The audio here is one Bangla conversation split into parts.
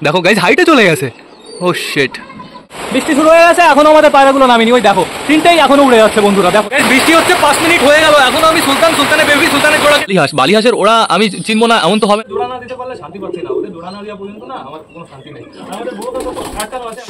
দেখো গাইস হাইটে চলে গেছে। ও শিট, বৃষ্টি শুরু হয়ে গেছে, এখনো আমাদের পায়রাগুলো নামিনি। ওই দেখো তিনটাই এখনো উড়ে যাচ্ছে বন্ধুরা। দেখো বৃষ্টি হচ্ছে, 5 মিনিট হয়ে গেল, এখনো আমি সুলতানের বেবি, সুলতানের জোড়া বালিহাঁসের ওরা আমি চিনবো না এমন তো হবে। জোড়া না দিতে পারলে শান্তি পাচ্ছি না, ওদের জোড়া না দেওয়া পর্যন্ত না আমার কোনো শান্তি নেই। আমাদের বড় কথা আটকানো আছে।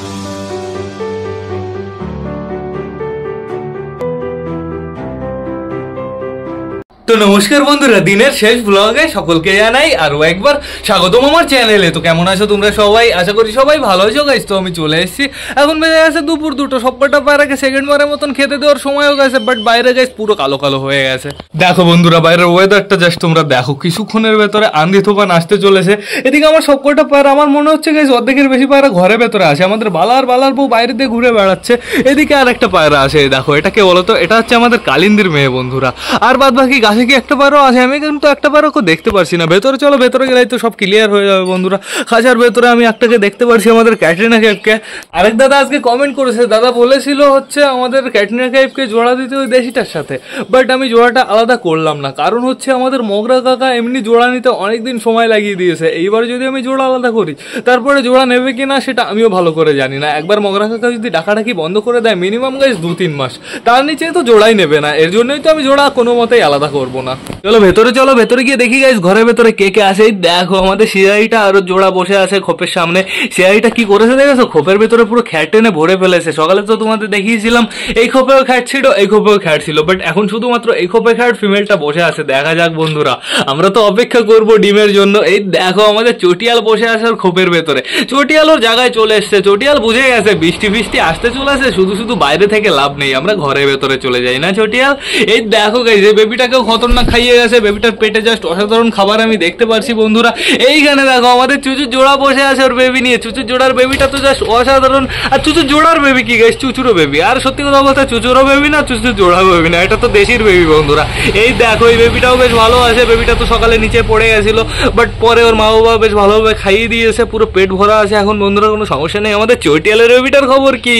তো নমস্কার বন্ধুরা, দিনের শেষ ব্লগে সকলকে জানাই আরো একবার স্বাগতম আমার চ্যানেলে। তো কেমন আছো তোমরা সবাই? আশা করি সবাই ভালো আছো গাইস। তো আমি চলে এসেছি, এখন বেজে গেছে দুপুর 2টো। সবকটা পায়রাকে সেকেন্ড বারের মতন খেতে দেওয়ার সময়ও গেছে, বাট বাইরে গাইস পুরো কালো কালো হয়ে গেছে। দেখো বন্ধুরা বাইরের ওয়েদারটা জাস্ট তোমরা দেখো, কিছুক্ষণের ভেতরে আন্ধি তুফান আসতে চলেছে। এদিকে আমার সবকটা পায়রা, আমার মনে হচ্ছে গাইস অর্ধেকের বেশি পায়রা ঘরের ভেতরে আছে। আমাদের বালার বউ বাইরে দিয়ে ঘুরে বেড়াচ্ছে। এদিকে আর একটা পায়রা আছে, দেখো এটা কে বলতো? এটা হচ্ছে আমাদের কালিন্দির মেয়ে বন্ধুরা। আর বাদ বাকি গাছে কি একটা পায়রা আছে, আমি কিন্তু একটা পায়রা দেখতে পারছি না। ভেতরে চলো, ভেতরে গেলেই তো সব ক্লিয়ার হয়ে যাবে বন্ধুরা। খাঁচার ভেতরে আমি একটাকে দেখতে পারছি, আমাদের ক্যাটরিনা কাইফকে। আরেক দাদা আজকে কমেন্ট করেছে, দাদা বলেছিল হচ্ছে আমাদের ক্যাটরিনা কাইফকে জোড়া দিতে ওই দেশিটার সাথে, বাট আমি জোড়াটা আলাদা করলাম না। কারণ হচ্ছে আমাদের মগরা কাকা এমনি জোড়া নিতে অনেকদিন সময় লাগিয়ে দিয়েছে। এইবার যদি আমি জোড়া আলাদা করি তারপরে জোড়া নেবে কিনা সেটা আমিও ভালো করে জানি না। একবার মগরা কাকা যদি ডাকাডাকি বন্ধ করে দেয় মিনিমাম গাইস 2-3 মাস, তার নিচে তো জোড়াই নেবে না। এর জন্যই তো আমি জোড়া কোনো মতেই আলাদা করবো না। চলো ভেতরে, চলো ভেতরে গিয়ে দেখি গাইস ঘরের ভেতরে কে কে আছে। দেখো আমাদের সিআইটা আরো জোড়া বসে আছে খোপের সামনে। সিআইটা কি করেছে দেখেছো? খোপের ভেতরে পুরো খ্যাট টেনে ভরে ফেলেছে। সকালে তো তোমাদের দেখিয়েছিলাম এই খোপেও খ্যাট ছিল, এই খোপেও খ্যাট ছিল, বাট এখন শুধুমাত্র এই খোপে খ্যাট, ফিমেলটা বসে আছে। দেখা যাক বন্ধুরা, আমরা তো অপেক্ষা করবো ডিমের জন্য। এই দেখো আমাদের চটিয়াল বসে আছে ওর খোপের ভেতরে। চটিয়াল ওর জায়গায় চলে এসছে। চটিয়াল বুঝে গেছে বৃষ্টি আসতে চলেছে, শুধু বাইরে থেকে লাভ নেই, আমরা ঘরের ভেতরে চলে যাই না চটিয়াল। এই দেখো গাইস এই বেবিটাকেও খতরনাক খাইয়ে গেছে। বেবিটার পেটে জাস্ট অসাধারণ খাবার আমি দেখতে পারছি বন্ধুরা। এইখানে দেখো আমাদের চুচুর জোড়া বসে আছে ওর বেবি নিয়ে। চুচুর জোড়ার বেবিটা তো জাস্ট অসাধারণ। আর চুচুর জোড়ার বেবি কি গাইস? চুচুরও বেবি। আর সত্যি কথা বলতে চুচুরও বেবি না, চুচুর জোড়া বেবি না, এটা তো দেশির বেবি বন্ধুরা। এই দেখো এই বেবিটাও বেশ ভালো আছে। বেবিটা তো সকালে নিচে পড়ে গেছিল, বাট পরে ওর মা বাবা বেশ ভালোভাবে খাইয়ে দিয়েছে, পুরো পেট ভরা আছে এখন বন্ধুরা, কোনো সমস্যা নেই। আমাদের চটিয়ালের বেবিটার খবর কি?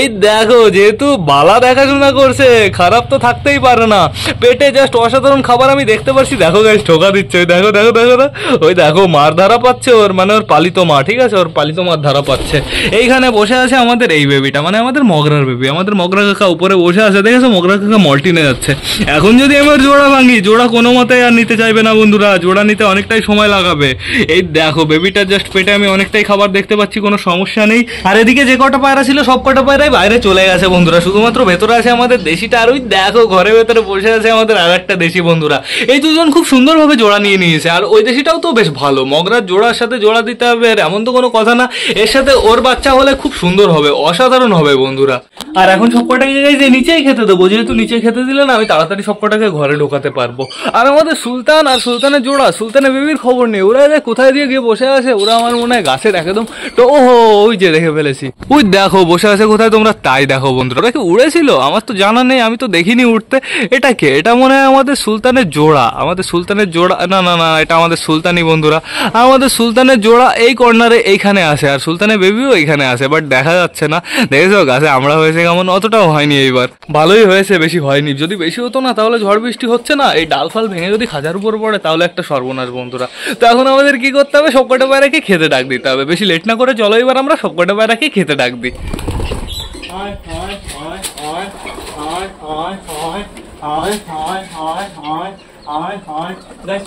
এই দেখো যেহেতু বালা দেখাশোনা করছে, খারাপ তো থাকতেই পারে না। পেটে জাস্ট অসাধারণ খাবার আমি দেখতে পাচ্ছি। দেখো গাইস ঠোকা দিচ্ছে, দেখো দেখো দেখো না, ওই দেখো মার ধারা পাচ্ছে ওর, মানে ওর পালিত মা, ঠিক আছে, ওর পালিত মার ধারা পাচ্ছে। এইখানে বসে আছে আমাদের এই বেবিটা, মানে আমাদের মগরার বেবি। আমাদের মগরা কাকা উপরে বসে আছে, দেখেছো মগরা কাকা মল্টিনে যাচ্ছে। এখন যদি আমার জোড়া ভাঙি, জোড়া কোনো মতে আর নিতে চাইবে না বন্ধুরা, জোড়া নিতে অনেকটাই সময় লাগাবে। এই দেখো বেবিটা জাস্ট পেটে আমি অনেকটাই খাবার দেখতে পাচ্ছি, কোনো সমস্যা নেই। আর এদিকে যে কটা পায়রা ছিল সব কটা পায়রাই বাইরে চলে গেছে বন্ধুরা, শুধুমাত্র ভেতরে আছে আমাদের দেশিটা। আর ওই দেখো ঘরের ভেতরে বসে আছে আমাদের আর একটা দেশি বন্ধুরা। এই দুজন খুব সুন্দরভাবে জোড়া নিয়ে নিয়েছে। আর ওই দেশিটাও তো বেশ ভালো। মগরার জোড়ার সাথে জোড়া দিতে হবে এমন তো কোনো কথা না, এর সাথে ওর বাচ্চা হলে খুব সুন্দর হবে, অসাধারণ হবে বন্ধুরা। আর এখন সবকটাকে যে নিচেই খেতে দেবো, যেহেতু নিচে খেতে দিলে না আমি তাড়াতাড়ি সবকটাকে ঘরে ঢোকাতে পারবো। আর আমাদের সুলতান আর সুলতানের জোড়া, সুলতানের বেবির খবর নেই, ওরা কোথায় দিয়ে গিয়ে বসে আছে। ওরা আমার মনে হয় গাছের একদম তো, ওহো ওই যে দেখে ফেলেছি, ওই দেখো বসে আছে কোথায় তোমরা তাই দেখো বন্ধুরা। ওরা কি উড়েছিল? আমার তো জানা নেই, আমি তো দেখিনি উঠতে। এটা কে? এটা মনে হয় আমাদের সুলতানের জোড়া, আমাদের সুলতানের জোড়া। না না না, এটা আমাদের সুলতানি বন্ধুরা। আমাদের সুলতানের জোড়া এই কর্নারে এইখানে আছে, আর সুলতানের বেবিও এইখানে আছে, বাট দেখা যাচ্ছে না। দেখেছো গাছে আমরা হয়েছে কেমন? অতটাও হয়নি এইবার, ভালোই হয়েছে, বেশি হয়নি। যদি বেশি হতো না তাহলে ঝড় বৃষ্টি হচ্ছে না, এই ডাল ফাল ভেঙে যদি খাঁচার উপর পড়ে তাহলে একটা সর্বনাশ বন্ধুরা। তো এখন আমাদের কি করতে হবে? সবকটা পায়রাকে খেতে ডাক দিতে হবে। বেশি লেট না করে চলো এবার আমরা সবকটা পায়রাকে খেতে ডাক দিই।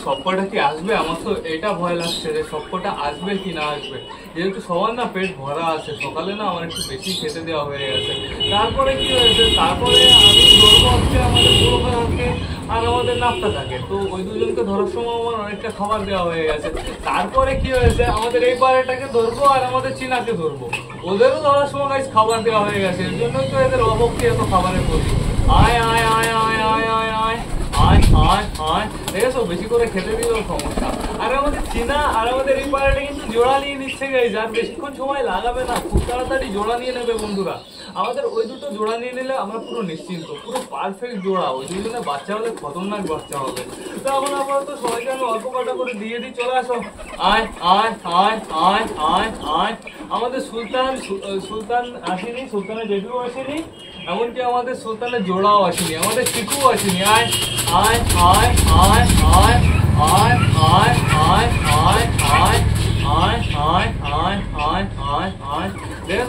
সবকটা কি আসবে? আমার তো এটা ভয় লাগছে যে সবকটা আসবে কি না আসবে, যেহেতু সবার না পেট ভরা আছে। সকালে না আমার একটু বেশি খেতে দেওয়া হয়ে গেছে। তারপরে কি হয়েছে, তারপরে আমি ধরবো হচ্ছে আমাদের পুরোটা থাকে আর আমাদের নাপটা থাকে, তো ওই দুজনকে ধরার সময় আমার অনেকটা খাবার দেওয়া হয়ে গেছে। তারপরে কি হয়েছে, আমাদের এই পায়রাটাকে ধরবো আর আমাদের চিনাকে ধরবো, ওদেরও ধরার সময় গাইস খাবার দেওয়া হয়ে গেছে। এর জন্যই তো এদের অবক্ষি এত খাবারের প্রতি। আয় আয় আয় আয় আয় আয় আয় আয় আয় আয়, দেখেছো বেশি করে খেতে দিলেও সমস্যা। আর আমাদের চীনা আর আমাদের এই পায়রাটা কিন্তু জোড়া নিয়ে নিচ্ছে গাইস, আর বেশিক্ষণ সময় লাগাবে না, খুব তাড়াতাড়ি জোড়া নিয়ে নেবে বন্ধুরা। আমাদের ওই দুটো জোড়া নিয়ে নিলে আমরা পুরো নিশ্চিন্ত, পুরো পারফেক্ট জোড়া। ওই দুজনে বাচ্চা হলে খতরনাক বাচ্চা হবে। তো এখন আপাতত সবাইকে আমি অল্প কটা করে দিয়ে দিই, চলে আসো। আয় আয় আয় আয় আয় আয়। আমাদের সুলতান আসেনি, সুলতানের বেবিও আসেনি, এমনকি আমাদের সুলতানের জোড়াও আসেনি, আমাদের চিকুও আসেনি। আয় আয় আয় আয় আয় আয় আয় আয় আয় আয় আয় আয়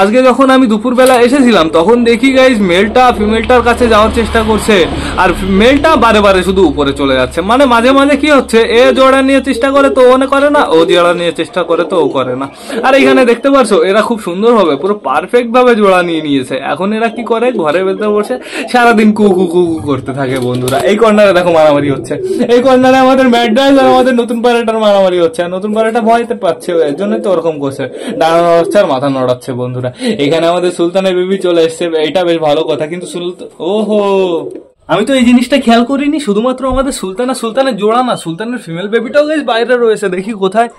আজকে যখন আমি দুপুরবেলা এসেছিলাম তখন দেখি গাইজ মেলটা ফিমেলটার কাছে যাওয়ার চেষ্টা করছে, আর মেলটা বারে বারে শুধু উপরে চলে যাচ্ছে। মানে মাঝে মাঝে কি হচ্ছে, এ জোড়া নিয়ে চেষ্টা করে তো ও করে না, ও জোড়া নিয়ে চেষ্টা করে তো ও করে না। আর এখানে দেখতে পারছো এরা খুব সুন্দর ভাবে পুরো পারফেক্ট ভাবে জোড়া নিয়ে নিয়েছে। এখন এরা কি করে, ঘরের ভেতরে বসে সারাদিন কু কু কু করতে থাকে বন্ধুরা। এই কর্নারে দেখো মারামারি হচ্ছে, এই কর্নারে আমাদের ম্যাড ডয়েস আর আমাদের নতুন পায়রাটার মারামারি হচ্ছে। আর নতুন পায়রাটা ভয়তে পাচ্ছে, এর জন্য তো ওরকম করছে, ডানা নড়াচ্ছে আর মাথা নড়াচ্ছে বন্ধুরা। এখানে আমাদের সুলতানের বেবি চলে এসছে, এটা বেশ ভালো কথা। কিন্তু ওহো, আমি তো এই জিনিসটা খেয়াল করিনি, শুধুমাত্র আমাদের সুলতানের জোড়া না, সুলতানের ফিমেল বেবিটাও গাইজ বাইরে রয়েছে। দেখি কোথায়।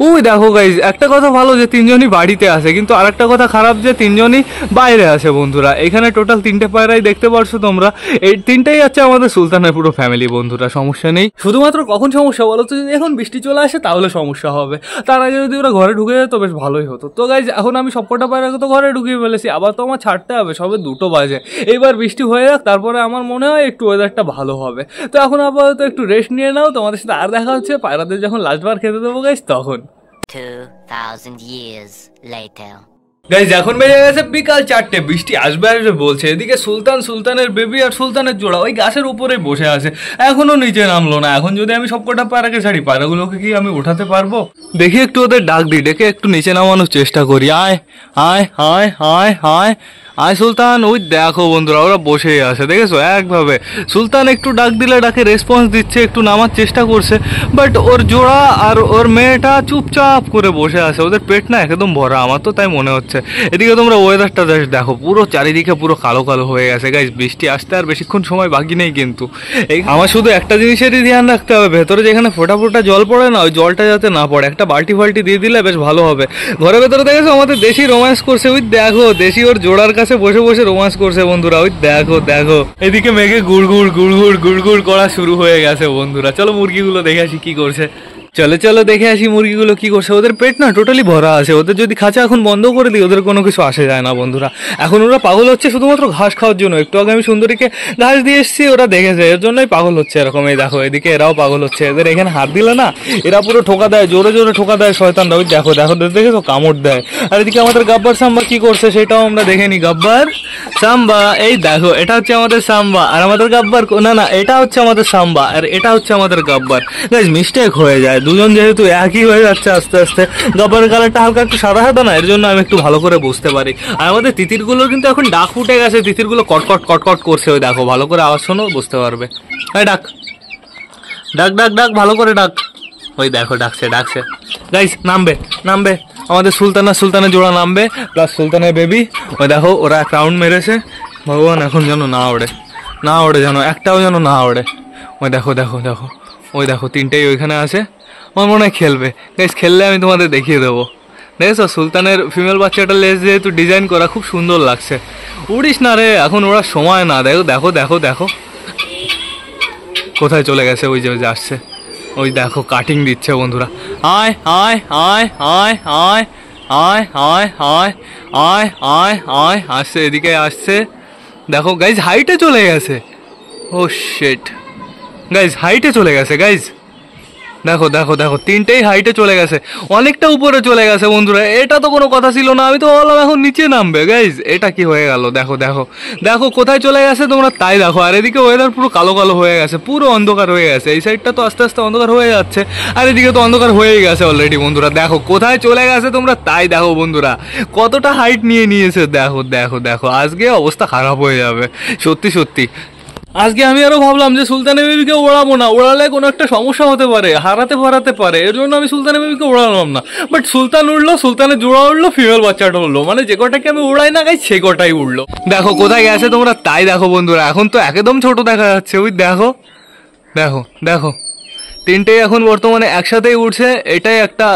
ওই দেখো গাইজ, একটা কথা ভালো যে তিনজনই বাড়িতে আছে, কিন্তু আরেকটা কথা খারাপ যে তিনজনই বাইরে আছে বন্ধুরা। এখানে টোটাল 3টে পায়রাই দেখতে পারছো তোমরা, এই 3টাই আছে আমাদের সুলতানের পুরো ফ্যামিলি বন্ধুরা। সমস্যা নেই, শুধুমাত্র কখন সমস্যা বলো তো, যদি এখন বৃষ্টি চলে আসে তাহলে সমস্যা হবে। তার আগে যদি ওরা ঘরে ঢুকে যেত বেশ ভালোই হতো। তো গাইজ এখন আমি সবকটা পায়রাকে তো ঘরে ঢুকিয়ে ফেলেছি, আবার তো আমার ছাড়তে হবে, সবে 2টো বাজে। এইবার বৃষ্টি হয়ে যাক, তারপরে আমার মনে হয় একটু ওয়েদারটা ভালো হবে। তো এখন আপাতত একটু রেস্ট নিয়ে নাও, তোমাদের সাথে আর দেখা হচ্ছে পায়রাদের যখন লাস্টবার খেতে দেবো গাইজ তখন। 2000 years later. গাইজ এখন বেজে গেছে বিকাল 4টে, বৃষ্টি আসবে আসবে বলছে। এদিকে সুলতানের বেবি আর সুলতানের জোড়া ওই গাছের উপরে বসে আছে, এখনো নিচে নামলো না। এখন যদি আমি সবকটা পায়রাকে ছাড়ি, পায়রাগুলোকে কি আমি উঠাতে পারবো? দেখি একটু ওদের ডাক দিই, ডেকে একটু নিচে নামানোর চেষ্টা করি। আয় আয় আয় আয় আয় আয় সুলতান। ওই দেখো বন্ধুরা ওরা বসেই আছে, দেখেছো একভাবে। সুলতান একটু ডাক দিলে ডাকে রেসপন্স দিচ্ছে, একটু নামার চেষ্টা করছে, বাট ওর জোড়া আর ওর মেয়েটা চুপচাপ করে বসে আছে। ওদের পেট না একদম ভরা, আমার তো তাই মনে হচ্ছে। এদিকে তোমরা ওয়েদারটা দেখো, পুরো চারিদিকে পুরো কালো কালো হয়ে গেছে গাইজ। বৃষ্টি আসতে আর বেশিক্ষণ সময় বাকি নেই, কিন্তু আমার শুধু একটা জিনিসেরই ধ্যান রাখতে হবে, ভেতরে যেখানে ফোটা ফোটা জল পড়ে না, ওই জলটা যাতে না পড়ে। একটা বাল্টি ফাল্টি দিয়ে দিলে বেশ ভালো হবে। ঘরের ভেতরে দেখেছো আমাদের দেশি রোম্যান্স করছে, ওই দেখো দেশি ওর জোড়ার কাছে বসে বসে রোম্যান্স করছে বন্ধুরা। ওই দেখো দেখো, এদিকে মেঘে গুড়গুড় গুড়গুড় গুড়গুড় করা শুরু হয়ে গেছে বন্ধুরা। চলো মুরগিগুলো দেখে আসি কি করছে। চলো চলো দেখে আসি মুরগিগুলো কি করছে। ওদের পেট না টোটালি ভরা আছে, ওদের যদি খাঁচা এখন বন্ধ করে দিই ওদের কোনো কিছু আসে যায় না বন্ধুরা। এখন ওরা পাগল হচ্ছে শুধুমাত্র ঘাস খাওয়ার জন্য। একটু আগে আমি সুন্দরীকে ঘাস দিয়ে এসেছি, ওরা দেখেছে, এর জন্যই পাগল হচ্ছে এরকম। এই দেখো এদিকে এরাও পাগল হচ্ছে, এদের এখানে হাত দিলে না এরা পুরো ঠোকা দেয়, জোরে জোরে ঠোকা দেয় শয়তানরা। ওই দেখো দেখো দেখেছো কামড় দেয়। আর এদিকে আমাদের গাব্বার সাম্বা কি করছে সেটাও আমরা দেখে নিই। গাব্বার সাম্বা, এই দেখো এটা হচ্ছে আমাদের সাম্বা আর আমাদের গাব্বার, না এটা হচ্ছে আমাদের সাম্বা আর এটা হচ্ছে আমাদের গাব্বার। গাইস মিস্টেক হয়ে যায়, দুজন যেহেতু একই হয়ে যাচ্ছে আস্তে আস্তে। গাব্বারের কালারটা হালকা একটু সাদা সাদা না, এর জন্য আমি একটু ভালো করে বুঝতে পারি। আর আমাদের তিতিরগুলোর কিন্তু এখন ডাক ফুটে গেছে, তিতিরগুলো কটকট কটকট করছে। ওই দেখো ভালো করে আওয়াজ শোনো, বুঝতে পারবে। এই ডাক ডাক ডাক ডাক ভালো করে ডাক। ওই দেখো ডাকছে ডাকছে। গাইস নামবে নামবে, আমাদের সুলতানের জোড়া নামবে, প্লাস সুলতানের বেবি। ওই দেখো ওরা এক রাউন্ড মেরেছে। ভগবান এখন যেন না ওড়ে, না ওড়ে, যেন একটাও যেন না ওড়ে। ওই দেখো দেখো দেখো, ওই দেখো 3টেই ওইখানে আছে। আমার মনে হয় খেলবে। গাইস খেললে আমি তোমাদের দেখিয়ে দেবো। দেখেছো সুলতানের ফিমেল বাচ্চাটার লেজ যেহেতু ডিজাইন করা, খুব সুন্দর লাগছে। উড়িস না রে, এখন ওরা সময় না। দেখো দেখো দেখো দেখো কোথায় চলে গেছে, ওই যে আসছে। ওই দেখো কাটিং দিচ্ছে বন্ধুরা। আয় আয় আয় আয় আয় আয় আয় আয় আয় আয় আয় আসছে, এদিকে আসছে। দেখো গাইজ হাইটে চলে গেছে। ও শিট গাইজ, হাইটে চলে গেছে গাইজ। দেখো দেখো দেখো 3টেই হাইটে চলে গেছে, অনেকটা উপরে চলে গেছে বন্ধুরা। এটা তো কোনো কথা ছিল না, আমি তো বললাম এখন নিচে নামবে। গাইজ এটা কি হয়ে গেল, দেখো দেখো দেখো কোথায় চলে গেছে তোমরা তাই দেখো। আর এদিকে ওয়েদার পুরো কালো কালো হয়ে গেছে, পুরো অন্ধকার হয়ে গেছে। এই সাইডটা তো আস্তে আস্তে অন্ধকার হয়ে যাচ্ছে, আর এদিকে তো অন্ধকার হয়েই গেছে অলরেডি বন্ধুরা। দেখো কোথায় চলে গেছে তোমরা তাই দেখো বন্ধুরা, কতটা হাইট নিয়ে নিয়েছে। দেখো দেখো দেখো, আজকে অবস্থা খারাপ হয়ে যাবে সত্যি সত্যি। আজকে আমি আরো ভাবলাম যে সুলতানের বেবিকে ওড়াবো না, ওড়ালে কোনো একটা সমস্যা হতে পারে, হারাতে পারে, এর জন্য আমি সুলতানের বেবিকে ওড়ালাম না। বাট সুলতান উঠলো, সুলতানের জোড়া উঠলো, ফিমেল বাচ্চাটা উঠলো, মানে যে কটাকে আমি উড়াই না গাই সে কটাই উঠলো। দেখো কোথায় গেছে তোমরা তাই দেখো বন্ধুরা, এখন তো একদম ছোট দেখা যাচ্ছে। ওই দেখো দেখো দেখো 3টেই এখন বর্তমানে একসাথেই উঠছে। এটাই একটা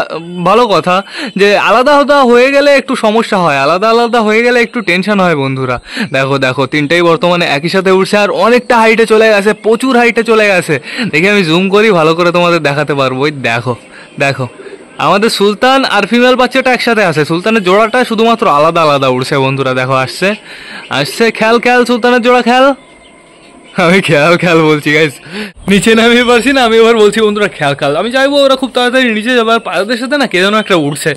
ভালো কথা যে আলাদা আলাদা হয়ে গেলে একটু সমস্যা হয়, আলাদা আলাদা হয়ে গেলে একটু টেনশন হয় বন্ধুরা। দেখো দেখো 3টেই বর্তমানে একই সাথে উঠছে, আর অনেকটা হাইটে চলে গেছে, প্রচুর হাইটে চলে গেছে। দেখি আমি জুম করি, ভালো করে তোমাদের দেখাতে পারবো। ওই দেখো দেখো আমাদের সুলতান আর ফিমেল বাচ্চাটা একসাথে আছে, সুলতানের জোড়াটা শুধুমাত্র আলাদা আলাদা উঠছে বন্ধুরা। দেখো আসছে আসছে, খেয়াল খেয়াল সুলতানের জোড়া খেয়াল। আমি খেয়াল খেয়াল বলছি গাইস, নিচে নামিয়ে পারছি না, আমি এবার বলছি বন্ধুরা খেয়াল খেয়াল। আমি চাইবো ওরা খুব তাড়াতাড়ি নিচে যাবে, আর পায়রাদের সাথে না কে যেন একটা উঠছে।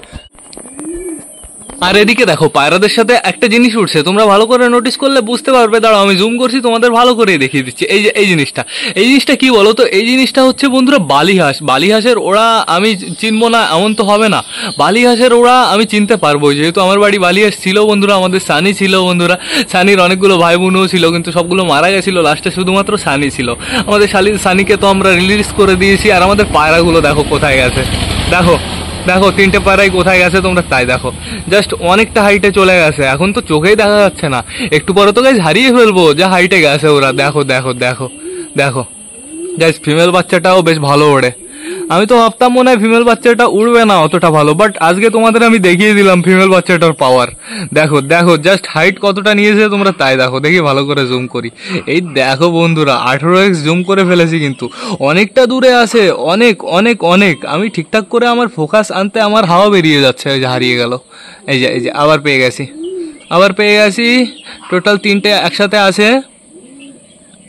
আর এদিকে দেখো পায়রাদের সাথে একটা জিনিস উঠছে, তোমরা ভালো করে নোটিস করলে বুঝতে পারবে। দাঁড়াও আমি জুম করছি, তোমাদের ভালো করে দেখিয়ে দিচ্ছি। এই যে এই জিনিসটা কি বলো তো? এই জিনিসটা হচ্ছে বন্ধুরা বালি হাঁস। বালি হাঁসের ওরা আমি চিনবো না এমন তো হবে না, বালি হাঁসের ওরা আমি চিনতে পারবো, যেহেতু আমার বাড়ি বালি হাঁস ছিল বন্ধুরা। আমাদের সানি ছিল বন্ধুরা, সানির অনেকগুলো ভাই বোনও ছিল, কিন্তু সবগুলো মারা গেছিল, লাস্টে শুধুমাত্র সানি ছিল। আমাদের সানিকে তো আমরা রিলিজ করে দিয়েছি। আর আমাদের পায়রাগুলো দেখো কোথায় গেছে, দেখো দেখো 3টে পায়রাই কোথায় গেছে তোমরা তাই দেখো। জাস্ট অনেকটা হাইটে চলে গেছে, এখন তো চোখেই দেখা যাচ্ছে না, একটু পরে তো গাইস হারিয়ে ফেলবো যা হাইটে গেছে ওরা। দেখো দেখো দেখো দেখো গাইস, ফিমেল বাচ্চাটাও বেশ ভালো ওড়ে। আমি তো ভাবতাম মনে হয় ফিমেল বাচ্চাটা উড়বে না অতটা ভালো, বাট আজকে তোমাদের আমি দেখিয়ে দিলাম ফিমেল বাচ্চাটার পাওয়ার। দেখো দেখো জাস্ট হাইট কতটা নিয়েছে তোমরা তাই দেখো। দেখি ভালো করে জুম করি, এই দেখো বন্ধুরা 18x জুম করে ফেলেছি, কিন্তু অনেকটা দূরে আছে, অনেক অনেক অনেক। আমি ঠিকঠাক করে আমার ফোকাস আনতে আমার হাওয়া বেরিয়ে যাচ্ছে, এই যে হারিয়ে গেল। এই যে আবার পেয়ে গেছি, টোটাল 3টে একসাথে আছে।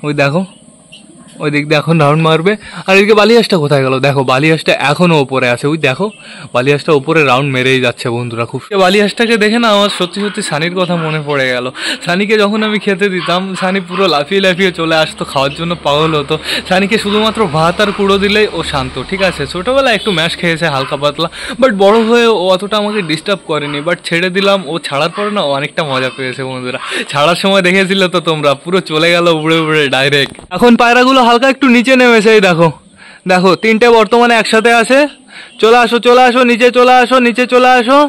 ওই দেখো ওই দিক দিয়ে এখন রাউন্ড মারবে। আর এদিকে বালিহাঁসটা কোথায় গেল? দেখো বালিহাঁসটা এখনো ওপরে আছে, ওই দেখো বালিহাঁসটা ওপরে রাউন্ড মেরেই যাচ্ছে বন্ধুরা। খুব বালিহাঁসটাকে দেখে না আমার সত্যি সত্যি সানির কথা মনে পড়ে গেল। সানিকে যখন আমি খেতে দিতাম, সানি পুরো লাফিয়ে লাফিয়ে চলে আসতো, খাওয়ার জন্য পাগল হতো। সানিকে শুধুমাত্র ভাত আর কুড়ো দিলেই ও শান্ত। ঠিক আছে, ছোটোবেলায় একটু ম্যাশ খেয়েছে হালকা পাতলা, বাট বড় হয়ে ও অতটা আমাকে ডিস্টার্ব করেনি। বাট ছেড়ে দিলাম, ও ছাড়ার পরে না অনেকটা মজা পেয়েছে বন্ধুরা। ছাড়ার সময় দেখেছিল তো তোমরা, পুরো চলে গেল উড়ে উড়ে ডাইরেক্ট। এখন পায়রাগুলো হালকা একটু নিচে নেমেছে, এই দেখো দেখো 3টে বর্তমানে একসাথে আছে। চলে আসো নিচে চলে আসো।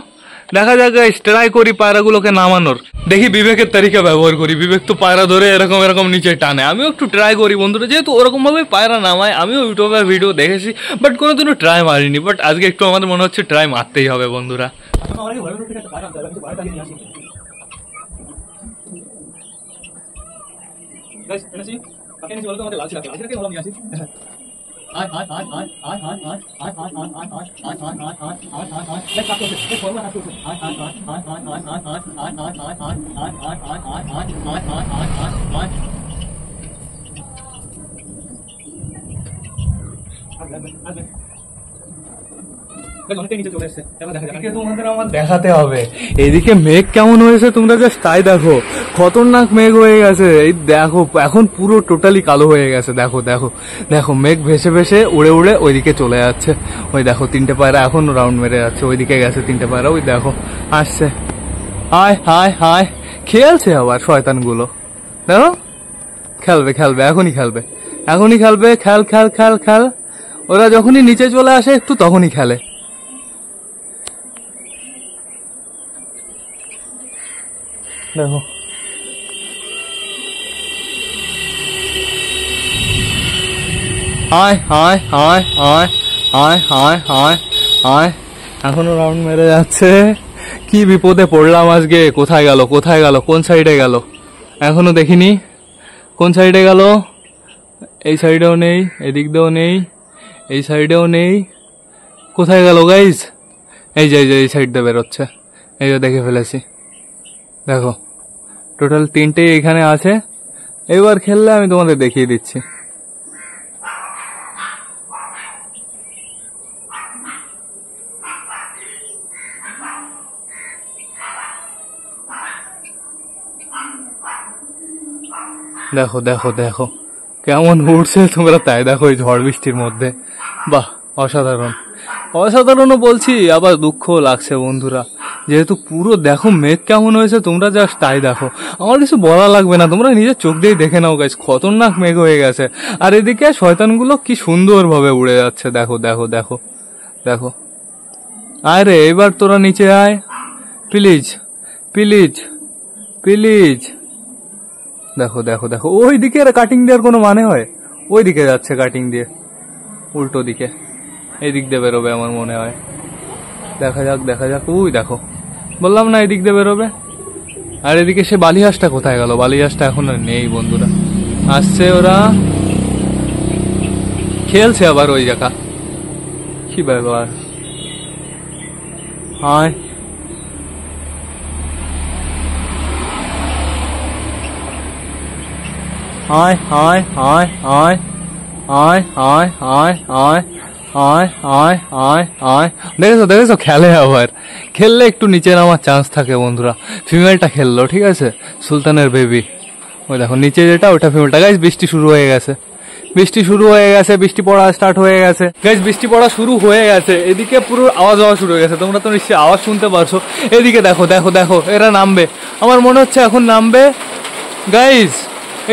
দেখা যাক গাইস, ট্রাই করি পায়রাগুলোকে নামানোর। দেখি বিবেকের তালিকা ব্যবহার করি। বিবেক তো পায়রা ধরে এরকম এরকম নিচে টানে, আমিও একটু ট্রাই করি বন্ধুরা। যেহেতু ওরকম ভাবে পায়রা নামায়, আমিও ইউটিউবে ভিডিও দেখেছি, বাট কোনোদিনও ট্রাই মারিনি। বাট আজকে একটু আমাদের মনে হচ্ছে ট্রাই মারতেই হবে বন্ধুরা। দেখাতে হবে এদিকে মেঘ কেমন হয়েছে তোমরা জাস্ট তাই দেখো। খতরনাক মেঘ হয়ে গেছে, এই দেখো এখন পুরো টোটালি কালো হয়ে গেছে। দেখো দেখো দেখো মেঘ ভেসে ভেসে উড়ে উড়ে ওইদিকে চলে যাচ্ছে। ওই দেখো 3টে পায়রা এখন রাউন্ড মেরে যাচ্ছে, ওইদিকে গেছে 3টে পায়রা। ওই দেখো আসছে, হায় হায় হায় খেলছে আবার শয়তানগুলো। দেখো খেলবে এখনই খেলবে। খেল। ওরা যখনই নিচে চলে আসে একটু তখনই খেলে। দেখো হায় এখনো রাউন্ড মেরে যাচ্ছে। কি বিপদে পড়লাম আজকে। কোথায় গেল কোন সাইডে গেল এখনো দেখিনি। কোন সাইডে গেল? এই সাইডেও নেই, এদিক দিয়েও নেই, এই সাইডেও নেই। কোথায় গেল গাইজ? এই যে এই সাইড দিয়ে বেরোচ্ছে, এই যে দেখে ফেলেছি। দেখো টোটাল 3টে এখানে আছে। এবার খেললে আমি তোমাদের দেখিয়ে দিচ্ছি। দেখো দেখো দেখো কেমন উঠছে তোমরা তাই দেখো এই ঝড় বৃষ্টির মধ্যে। বাহ অসাধারণও বলছি, আবার দুঃখও লাগছে বন্ধুরা, যেহেতু পুরো দেখো মেঘ কেমন হয়েছে। তোমরা জাস্ট তাই দেখো, আমার কিছু বলা লাগবে না, তোমরা নিজের চোখ দিয়েই দেখে নাও গাইস। খতরনাক মেঘ হয়ে গেছে। আর এদিকে শয়তানগুলো কি সুন্দর ভাবে উড়ে যাচ্ছে। দেখো দেখো দেখো দেখো আয় রে, এবার তোরা নিচে আয় প্লিজ। দেখো দেখো দেখো ওই দিকে কাটিং দেওয়ার কোনো মানে হয়? ওই দিকে যাচ্ছে কাটিং দিয়ে, উল্টো দিকে। এই দিক দিয়ে বেরোবে আমার মনে হয়। দেখা যাক। ওই দেখো বললাম না, এই দিক দিয়ে বেরোবে। আর এদিকে সে বালিহাঁসটা কোথায় গেল? বালিহাঁসটা এখন আর নেই বন্ধুরা। আসছে ওরা, খেলছে আবার ওই জায়গা। কি ব্যাপার? হায় আয় আয় আয় আয়, দেখেছো দেখেছো, খেলে আবার, খেললে একটু নিচে নামার চান্স থাকে বন্ধুরা। ফিমেলটা খেললো, ঠিক আছে, সুলতানের বেবি। ওই দেখো নিচে যেটা, ওটা ফিমেলটা। গাইস বৃষ্টি শুরু হয়ে গেছে, বৃষ্টি শুরু হয়ে গেছে, বৃষ্টি পড়া স্টার্ট হয়ে গেছে গাইস, বৃষ্টি পড়া শুরু হয়ে গেছে। এদিকে পুরো আওয়াজ হওয়া শুরু হয়ে গেছে, তোমরা তো নিশ্চয়ই আওয়াজ শুনতে পারছো। এদিকে দেখো দেখো দেখো, এরা নামবে, আমার মনে হচ্ছে এখন নামবে। গাইস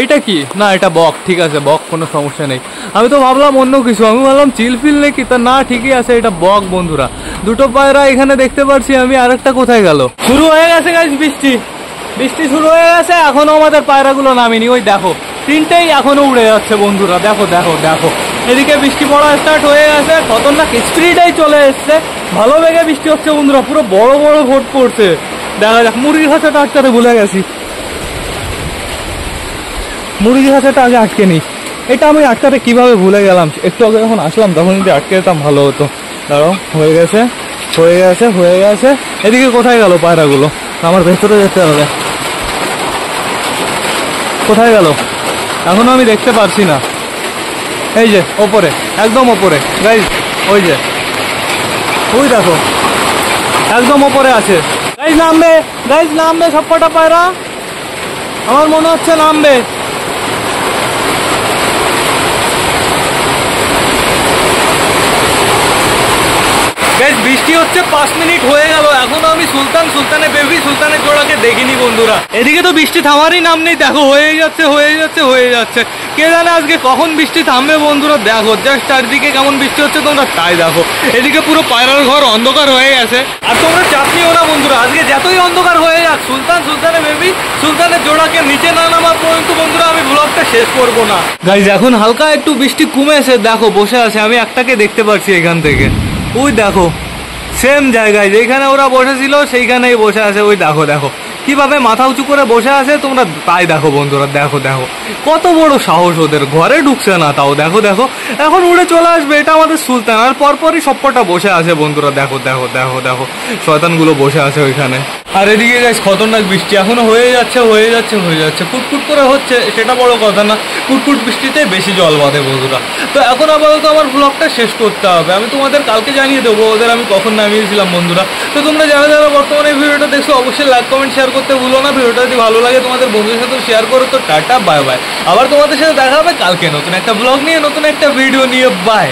এইটা কি? না এটা বক, ঠিক আছে বক, কোনো সমস্যা নেই। আমি তো ভাবলাম অন্য কিছু, আমি ভাবলাম চিলফিল নাকি, তা না ঠিকই আছে, এটা বক বন্ধুরা। দুটো পায়রা এখানে দেখতে পাচ্ছি আমি, আরেকটা কোথায় গেল? শুরু হয়ে গেছে গাইস বৃষ্টি, বৃষ্টি শুরু হয়ে গেছে, এখনো আমাদের পায়রাগুলো নামেনি। ওই দেখো তিনটেই এখনো উড়ে যাচ্ছে বন্ধুরা, দেখো দেখো দেখো। এদিকে বৃষ্টি পড়া স্টার্ট হয়ে গেছে, খতরনাক স্পিডেই চলে এসছে, ভালো বেগে বৃষ্টি হচ্ছে বন্ধুরা, পুরো বড় বড় ভোট পড়ছে। দেখা যাক, মুরগির খাঁচাটা আটকাতে ভুলে গেছি, মুরগির খাঁচাটা আগে আটকে নিই। এটা আমি আটকাতে কিভাবে ভুলে গেলাম, একটু আগে যখন আসলাম তখন যদি আটকে যেতাম ভালো হতো। দাঁড়াও, হয়ে গেছে হয়ে গেছে হয়ে গেছে। এদিকে কোথায় গেল পায়রাগুলো? আমার ভেতরে যেতে হবে, কোথায় গেল এখনো আমি দেখতে পারছি না। এই যে ওপরে, একদম ওপরে গাইজ, ওই যে ওই দেখো একদম ওপরে আছে। গাইজ নামবে, গাইজ নামবে সবকটা পায়রা, আমার মনে হচ্ছে নামবে। গাইস বৃষ্টি হচ্ছে, 5 মিনিট হয়ে গেল, এখনো আমি সুলতানের বেবি, সুলতানের জোড়াকে দেখিনি বন্ধুরা। এদিকে তো বৃষ্টি থামারই নাম নেই, দেখো হয়ে যাচ্ছে হয়ে যাচ্ছে হয়ে যাচ্ছে। কে জানে আজকে কখন বৃষ্টি থামবে বন্ধুরা। দেখো জাস্ট চারদিকে কেমন বৃষ্টি হচ্ছে, তোমরা তাই দেখো। এদিকে পুরো পায়রার ঘর অন্ধকার হয়ে গেছে, আর তোমরা চাপ নিও না বন্ধুরা, আজকে যতই অন্ধকার হয়ে যাক, সুলতানের বেবি, সুলতানের জোড়াকে নিচে না নামা পর্যন্ত বন্ধুরা আমি ব্লগটা শেষ করবো না। গাইজ এখন হালকা একটু বৃষ্টি কমেছে, দেখো বসে আছে, আমি একটাকে দেখতে পাচ্ছি এখান থেকে। ওই দেখো সেম জায়গায় যেখানে ওরা বসেছিল সেইখানেই বসে আছে। ওই দেখো দেখো কিভাবে মাথা উঁচু করে বসে আছে, তোমরা তাই দেখো বন্ধুরা, দেখো দেখো কত বড় সাহস ওদের, ঘরে ঢুকছে না তাও। দেখো দেখো এখন উড়ে চলে আসবে, এটা আমাদের সুলতান, আর পরপরই সবকটা বসে আছে বন্ধুরা। দেখো দেখো দেখো দেখো শয়তানগুলো বসে আছে ওইখানে। আর এদিকে গাইস খতরনাক বৃষ্টি এখনো হয়ে যাচ্ছে হয়ে যাচ্ছে হয়ে যাচ্ছে, ফুটফুট করে হচ্ছে, সেটা বড় কথা না, ফুটফুট বৃষ্টিতে বেশি জল বাঁধে বন্ধুরা। তো এখন আপাতত আমার ব্লগটা শেষ করতে হবে, আমি তোমাদের কালকে জানিয়ে দেবো ওদের আমি কখন নামিয়েছিলাম বন্ধুরা। তো তোমরা যারা যারা বর্তমানে ভিডিওটা দেখছো অবশ্যই লাইক কমেন্ট শেয়ার করতে ভুলো না। ভিডিওটা যদি ভালো লাগে তোমাদের বন্ধুদের সাথে শেয়ার করো। তো টাটা বাই বাই, আবার তোমাদের সাথে দেখা হবে কালকে নতুন একটা ব্লগ নিয়ে, নতুন একটা ভিডিও নিয়ে। বাই।